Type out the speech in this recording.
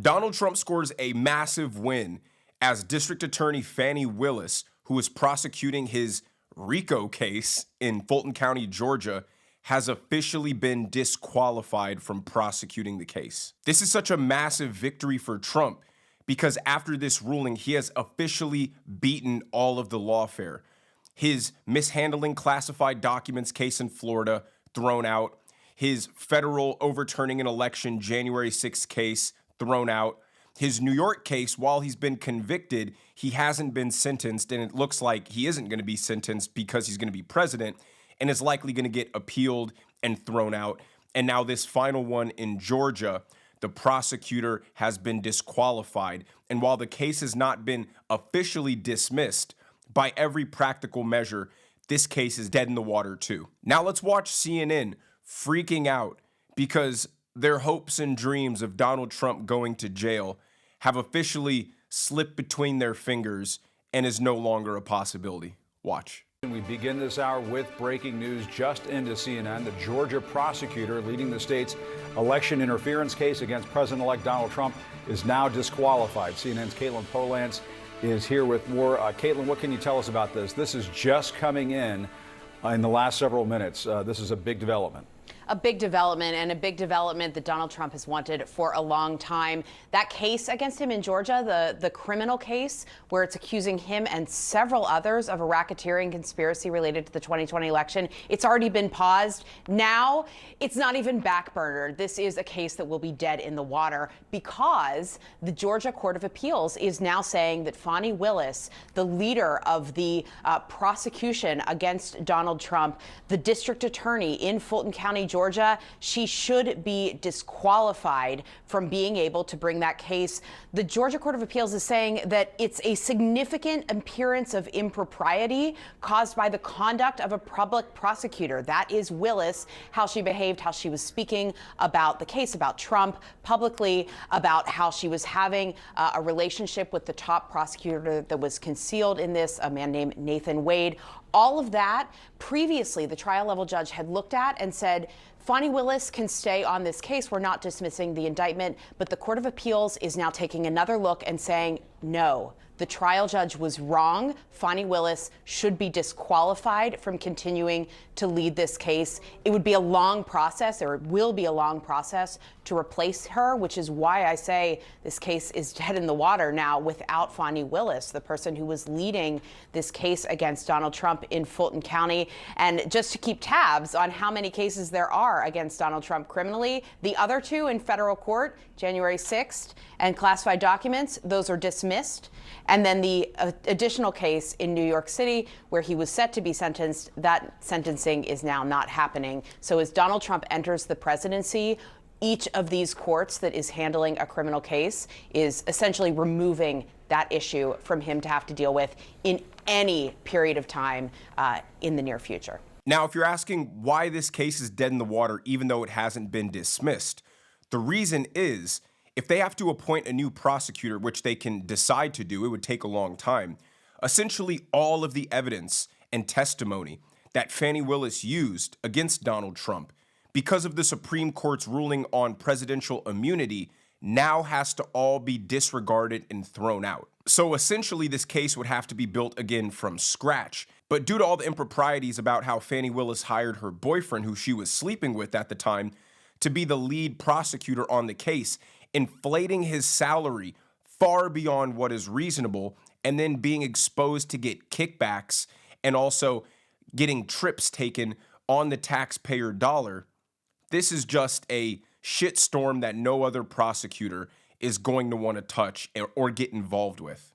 Donald Trump scores a massive win as District Attorney Fani Willis, who is prosecuting his RICO case in Fulton County, Georgia, has officially been disqualified from prosecuting the case. This is such a massive victory for Trump because after this ruling, he has officially beaten all of the lawfare. His mishandling classified documents case in Florida, thrown out. His federal overturning an election January 6th case, thrown out. His New York case, while he's been convicted, he hasn't been sentenced, and it looks like he isn't going to be sentenced because he's going to be president and is likely going to get appealed and thrown out. And now this final one in Georgia, the prosecutor has been disqualified. And while the case has not been officially dismissed, by every practical measure, this case is dead in the water too. Now let's watch CNN freaking out because their hopes and dreams of Donald Trump going to jail have officially slipped between their fingers and is no longer a possibility. Watch. We begin this hour with breaking news just into CNN. The Georgia prosecutor leading the state's election interference case against President-elect Donald Trump is now disqualified. CNN's Caitlin Polance is here with more. Caitlin, what can you tell us about this? This is just coming in the last several minutes. This is a big development. A big development, and a big development that Donald Trump has wanted for a long time. That case against him in Georgia, the criminal case where it's accusing him and several others of a racketeering conspiracy related to the 2020 election, it's already been paused. Now it's not even backburnered. This is a case that will be dead in the water because the Georgia Court of Appeals is now saying that Fani Willis, the leader of the prosecution against Donald Trump, the district attorney in Fulton County, Georgia, she should be disqualified from being able to bring that case. The Georgia Court of Appeals is saying that it's a significant appearance of impropriety caused by the conduct of a public prosecutor. That is Willis, how she behaved, how she was speaking about the case, about Trump publicly, about how she was having a relationship with the top prosecutor that was concealed in this, a man named Nathan Wade. All of that, previously, the trial level judge had looked at and said, Fani Willis can stay on this case. We're not dismissing the indictment, but the Court of Appeals is now taking another look and saying, no, the trial judge was wrong. Fani Willis should be disqualified from continuing to lead this case. It would be a long process, or it will be a long process, to replace her, which is why I say this case is dead in the water now without Fani Willis, the person who was leading this case against Donald Trump in Fulton County. And just to keep tabs on how many cases there are against Donald Trump criminally, the other two in federal court, January 6th, and classified documents, those are dismissed. And then the additional case in New York City, where he was set to be sentenced, that sentencing is now not happening. So as Donald Trump enters the presidency, each of these courts that is handling a criminal case is essentially removing that issue from him to have to deal with in any period of time in the near future. Now, if you're asking why this case is dead in the water, even though it hasn't been dismissed, the reason is if they have to appoint a new prosecutor, which they can decide to do, it would take a long time. Essentially, all of the evidence and testimony that Fani Willis used against Donald Trump because of the Supreme Court's ruling on presidential immunity now has to all be disregarded and thrown out. So essentially, this case would have to be built again from scratch. But due to all the improprieties about how Fani Willis hired her boyfriend, who she was sleeping with at the time, to be the lead prosecutor on the case, inflating his salary far beyond what is reasonable, and then being exposed to get kickbacks and also getting trips taken on the taxpayer dollar, this is just a shitstorm that no other prosecutor is going to want to touch or get involved with.